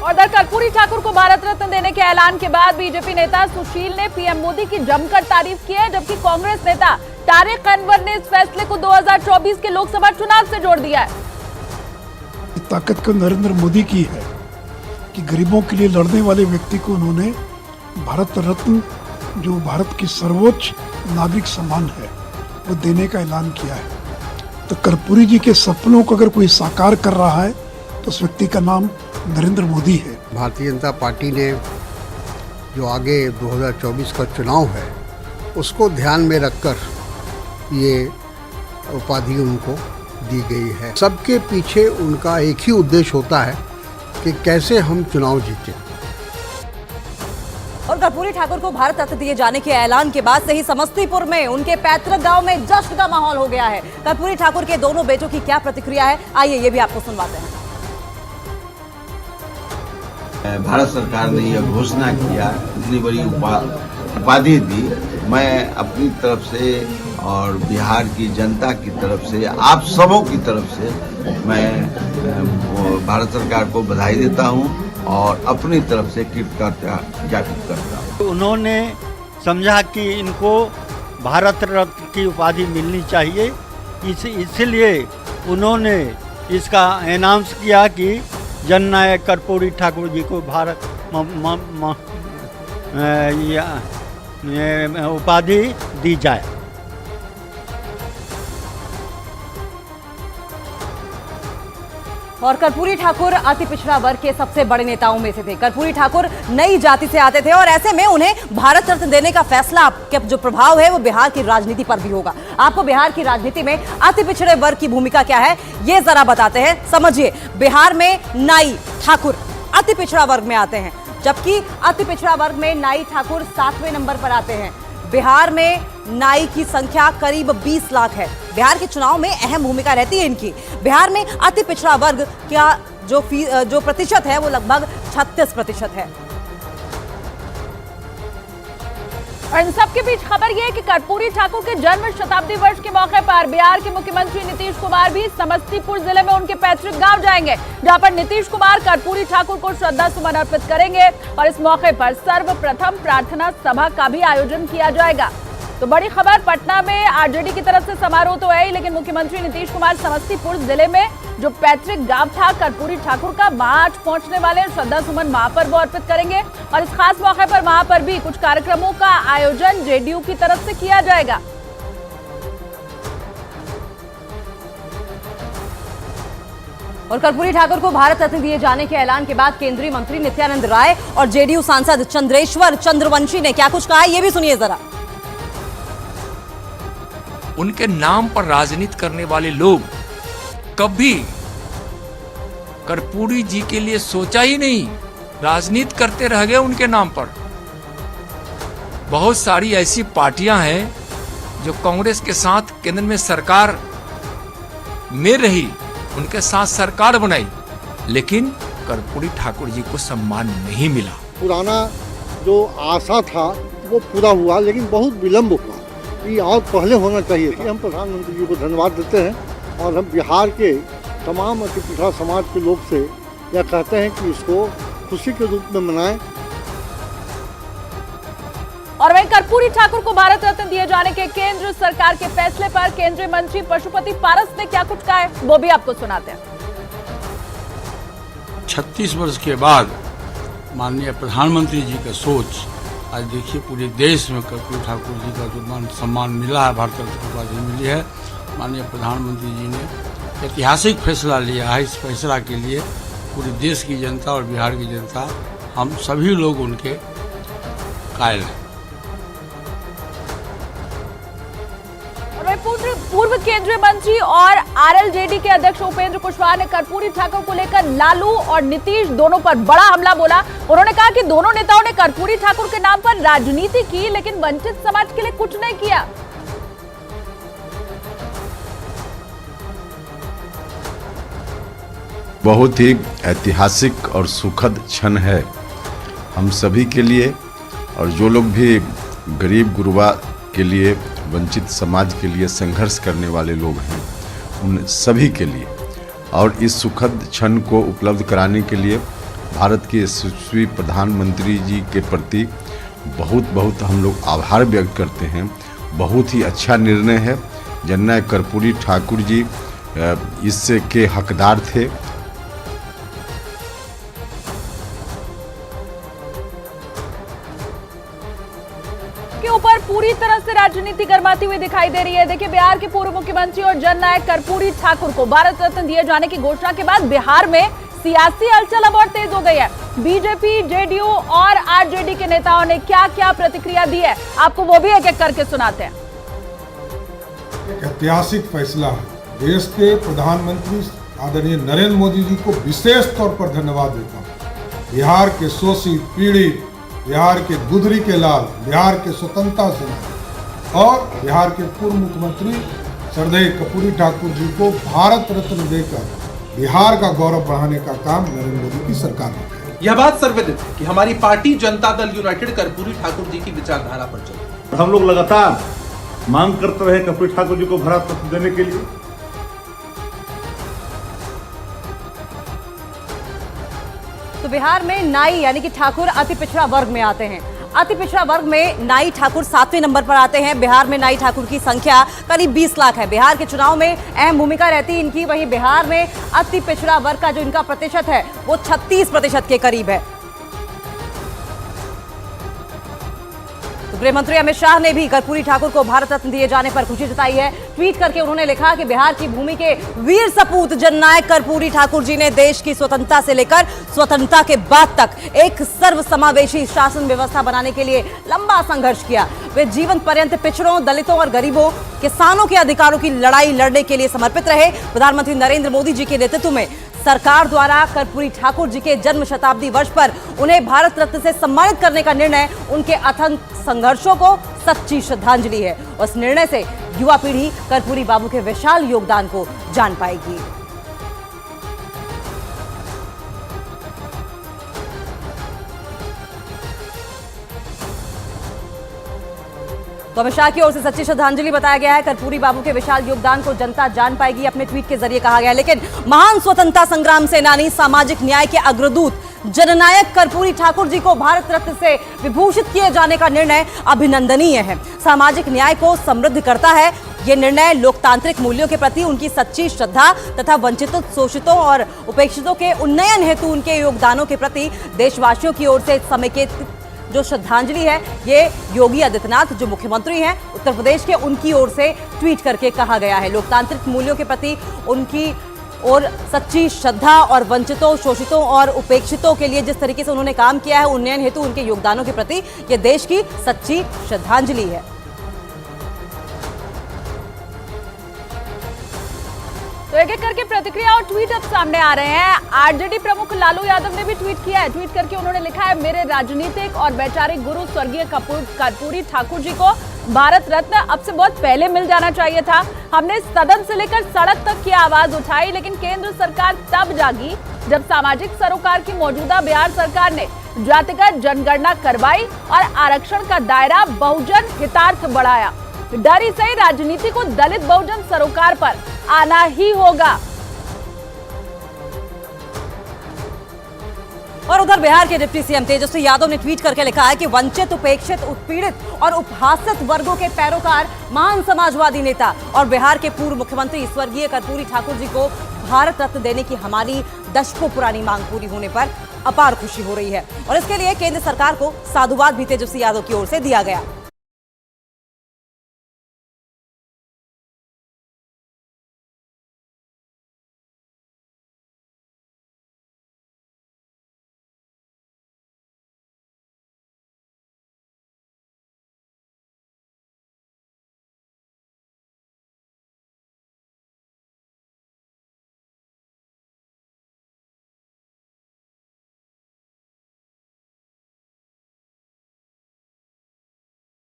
और दर कर्पूरी ठाकुर को भारत रत्न देने के ऐलान के बाद बीजेपी नेता सुशील ने पीएम मोदी की जमकर तारीफ की है, जबकि कांग्रेस नेता तारिक अनवर ने इस फैसले को 2024 के लोकसभा चुनाव से जोड़ दिया है। ताकत को नरेंद्र मोदी की है कि गरीबों के लिए लड़ने वाले व्यक्ति को उन्होंने भारत रत्न, जो भारत की सर्वोच्च नागरिक सम्मान है, वो देने का ऐलान किया है। तो कर्पूरी जी के सपनों को अगर कोई साकार कर रहा है तो उस व्यक्ति का नाम नरेंद्र मोदी है। भारतीय जनता पार्टी ने जो आगे 2024 का चुनाव है उसको ध्यान में रखकर ये उपाधि उनको दी गई है। सबके पीछे उनका एक ही उद्देश्य होता है कि कैसे हम चुनाव जीतें। और कर्पूरी ठाकुर को भारत रत्न दिए जाने के ऐलान के बाद से ही समस्तीपुर में उनके पैतृक गांव में जश्न का माहौल हो गया है। कर्पूरी ठाकुर के दोनों बेटों की क्या प्रतिक्रिया है, आइए ये भी आपको सुनवाते हैं। भारत सरकार ने यह घोषणा किया, इतनी बड़ी उपाधि दी। मैं अपनी तरफ से और बिहार की जनता की तरफ से, आप सबों की तरफ से मैं भारत सरकार को बधाई देता हूं और अपनी तरफ से कृतज्ञता ज्ञापित करता हूं। उन्होंने समझा कि इनको भारत रत्न की उपाधि मिलनी चाहिए, इसलिए उन्होंने इसका अनाउंस किया कि जननायक कर्पूरी ठाकुर जी को भारत उपाधि दी जाए। और कर्पूरी ठाकुर अति पिछड़ा वर्ग के सबसे बड़े नेताओं में से थे। कर्पूरी ठाकुर नई जाति से आते थे और ऐसे में उन्हें भारत रत्न देने का फैसला के जो प्रभाव है वो बिहार की राजनीति पर भी होगा। आपको बिहार की राजनीति में अति पिछड़े वर्ग की भूमिका क्या है ये जरा बताते हैं। समझिए, बिहार में नाई ठाकुर अति पिछड़ा वर्ग में आते हैं, जबकि अति पिछड़ा वर्ग में नाई ठाकुर 7वें नंबर पर आते हैं। बिहार में नाई की संख्या करीब 20 लाख है। बिहार के चुनाव में अहम भूमिका रहती है इनकी। बिहार में अति पिछड़ा वर्ग का जो प्रतिशत है वो लगभग 36% है। और इन सबके बीच खबर यह है कि कर्पूरी ठाकुर के जन्म शताब्दी वर्ष के मौके पर बिहार के मुख्यमंत्री नीतीश कुमार भी समस्तीपुर जिले में उनके पैतृक गांव जाएंगे, जहां पर नीतीश कुमार कर्पूरी ठाकुर को श्रद्धा सुमन अर्पित करेंगे और इस मौके पर सर्वप्रथम प्रार्थना सभा का भी आयोजन किया जाएगा। तो बड़ी खबर, पटना में आरजेडी की तरफ से समारोह तो है ही, लेकिन मुख्यमंत्री नीतीश कुमार समस्तीपुर जिले में जो पैतृक गांव था कर्पूरी ठाकुर का, वहां आज पहुंचने वाले श्रद्धा सुमन वहां पर वो अर्पित करेंगे और इस खास मौके पर वहां पर भी कुछ कार्यक्रमों का आयोजन जेडीयू की तरफ से किया जाएगा। और कर्पूरी ठाकुर को भारत रत्न दिए जाने के ऐलान के बाद केंद्रीय मंत्री नित्यानंद राय और जेडीयू सांसद चंद्रेश्वर चंद्रवंशी ने क्या कुछ कहा है ये भी सुनिए जरा। उनके नाम पर राजनीति करने वाले लोग कभी कर्पूरी जी के लिए सोचा ही नहीं, राजनीति करते रह गए उनके नाम पर। बहुत सारी ऐसी पार्टियां हैं जो कांग्रेस के साथ केंद्र में सरकार में रही, उनके साथ सरकार बनाई, लेकिन कर्पूरी ठाकुर जी को सम्मान नहीं मिला। पुराना जो आशा था वो पूरा हुआ, लेकिन बहुत विलम्ब हुआ। ये और पहले होना चाहिए था। हम प्रधानमंत्री जी को धन्यवाद देते हैं और हम बिहार के तमाम अति पिछड़ा समाज के लोग से यह कहते हैं कि इसको खुशी के रूप में मनाएं। और वहीं कर्पूरी ठाकुर को भारत रत्न दिए जाने के केंद्र सरकार के फैसले पर केंद्रीय मंत्री पशुपति पारस ने क्या कुछ कहा है वो भी आपको सुनाते हैं। 36 वर्ष के बाद माननीय प्रधानमंत्री जी का सोच, आज देखिए पूरे देश में कर्पूरी ठाकुर जी का जो मान सम्मान मिला है, भारत रत्न की उपाधि मिली है। माननीय प्रधानमंत्री जी ने ऐतिहासिक फैसला लिया है। इस फैसला के लिए पूरे देश की जनता और बिहार की जनता, हम सभी लोग उनके कायल हैं। पूर्व केंद्रीय मंत्री और आरएलजेडी के अध्यक्ष उपेंद्र कुशवाहा ने कर्पूरी ठाकुर को लेकर लालू और नीतीश दोनों पर बड़ा हमला बोला। उन्होंने कहा कि दोनों नेताओं ने कर्पूरी ठाकुर के नाम पर राजनीति की, लेकिन वंचित समाज के लिए कुछ नहीं किया। बहुत ही ऐतिहासिक और सुखद क्षण है हम सभी के लिए, और जो लोग भी गरीब गुरबा के लिए, वंचित समाज के लिए संघर्ष करने वाले लोग हैं, उन सभी के लिए। और इस सुखद क्षण को उपलब्ध कराने के लिए भारत के यशस्वी प्रधानमंत्री जी के प्रति बहुत बहुत हम लोग आभार व्यक्त करते हैं। बहुत ही अच्छा निर्णय है। जननायक कर्पूरी ठाकुर जी इससे के हकदार थे। के ऊपर पूरी तरह से राजनीति गरमाती हुई दिखाई दे रही है। देखिए, बिहार के पूर्व मुख्यमंत्री और जननायक कर्पूरी ठाकुर को भारत रत्न दिए जाने की घोषणा के बाद बिहार में सियासी हलचल अब और तेज हो गई है। बीजेपी, जेडीयू और आरजेडी के नेताओं ने क्या क्या प्रतिक्रिया दी है, आपको वो भी एक एक करके सुनाते हैं। एक ऐतिहासिक फैसला है। देश के प्रधानमंत्री आदरणीय नरेंद्र मोदी जी को विशेष तौर पर धन्यवाद देता हूँ। बिहार के शोषित, पीड़ित, बिहार के गुदरी के लाल, बिहार के स्वतंत्रता सेनानी और बिहार के पूर्व मुख्यमंत्री श्रद्धेय कर्पूरी ठाकुर जी को भारत रत्न देकर बिहार का गौरव बढ़ाने का काम नरेंद्र मोदी की सरकार ने किया। यह बात सर्वविदित है कि हमारी पार्टी जनता दल यूनाइटेड कर्पूरी ठाकुर जी की विचारधारा पर चलती है। हम लोग लगातार मांग करते रहे कर्पूरी ठाकुर जी को भारत रत्न देने के लिए। तो बिहार में नाई यानी कि ठाकुर अति पिछड़ा वर्ग में आते हैं। अति पिछड़ा वर्ग में नाई ठाकुर 7वें नंबर पर आते हैं। बिहार में नाई ठाकुर की संख्या करीब 20 लाख है। बिहार के चुनाव में अहम भूमिका रहती है इनकी। वहीं बिहार में अति पिछड़ा वर्ग का जो इनका प्रतिशत है वो 36% के करीब है। तो गृह मंत्री अमित शाह ने भी कर्पूरी ठाकुर को भारत रत्न दिए जाने पर खुशी जताई है। ट्वीट करके उन्होंने लिखा कि बिहार की भूमि के वीर सपूत जननायक कर्पूरी ठाकुर जी ने देश की स्वतंत्रता से लेकर स्वतंत्रता के बाद तक एक सर्वसमावेशी शासन व्यवस्था बनाने के लिए लंबा संघर्ष किया। वे जीवन पर्यंत पिछड़ों, दलितों और गरीबों, किसानों के अधिकारों की लड़ाई लड़ने के लिए समर्पित रहे। प्रधानमंत्री नरेंद्र मोदी जी के नेतृत्व में सरकार द्वारा कर्पूरी ठाकुर जी के जन्म शताब्दी वर्ष पर उन्हें भारत रत्न से सम्मानित करने का निर्णय उनके अथक संघर्षों को सच्ची श्रद्धांजलि है। उस निर्णय से युवा पीढ़ी कर्पूरी बाबू के विशाल योगदान को जान पाएगी। तो अमित शाह की ओर से सच्ची श्रद्धांजलि बताया गया है। कर्पूरी बाबू के विशाल योगदान को जनता जान पाएगी, अपने ट्वीट के जरिए कहा गया है। लेकिन महान स्वतंत्रता संग्राम सेनानी, सामाजिक न्याय के अग्रदूत जननायक कर्पूरी ठाकुर जी को भारत रत्न से विभूषित किए जाने का निर्णय अभिनंदनीय है। सामाजिक न्याय को समृद्ध करता है। ये निर्णय लोकतांत्रिक मूल्यों के प्रति उनकी सच्ची श्रद्धा तथा वंचितों, शोषितों और उपेक्षितों के उन्नयन हेतु उनके योगदानों के प्रति देशवासियों की ओर से समेकित जो श्रद्धांजलि है, ये योगी आदित्यनाथ जो मुख्यमंत्री हैं उत्तर प्रदेश के, उनकी ओर से ट्वीट करके कहा गया है। लोकतांत्रिक मूल्यों के प्रति उनकी और सच्ची श्रद्धा और वंचितों, शोषितों और उपेक्षितों के लिए जिस तरीके से उन्होंने काम किया है, उन्नयन हेतु उनके योगदानों के प्रति ये देश की सच्ची श्रद्धांजलि है। तो एक एक करके प्रतिक्रिया और ट्वीट अब सामने आ रहे हैं। आरजेडी प्रमुख लालू यादव ने भी ट्वीट किया है। ट्वीट करके उन्होंने लिखा है, मेरे राजनीतिक और वैचारिक गुरु स्वर्गीय कर्पूरी ठाकुर जी को भारत रत्न अब से बहुत पहले मिल जाना चाहिए था। हमने सदन से लेकर सड़क तक की आवाज उठाई, लेकिन केंद्र सरकार तब जागी जब सामाजिक सरोकार की मौजूदा बिहार सरकार ने जातिगत जनगणना करवाई और आरक्षण का दायरा बहुजन हितार्थ बढ़ाया। डर ही सही, राजनीति को दलित बहुजन सरोकार पर आना ही होगा। और उधर बिहार के डिप्टी सीएम तेजस्वी यादव ने ट्वीट करके लिखा है कि वंचित, उपेक्षित, उत्पीड़ित और उपहासित वर्गों के पैरोकार महान समाजवादी नेता और बिहार के पूर्व मुख्यमंत्री स्वर्गीय कर्पूरी ठाकुर जी को भारत रत्न देने की हमारी दशकों पुरानी मांग पूरी होने पर अपार खुशी हो रही है। और इसके लिए केंद्र सरकार को साधुवाद भी तेजस्वी यादव की ओर से दिया गया।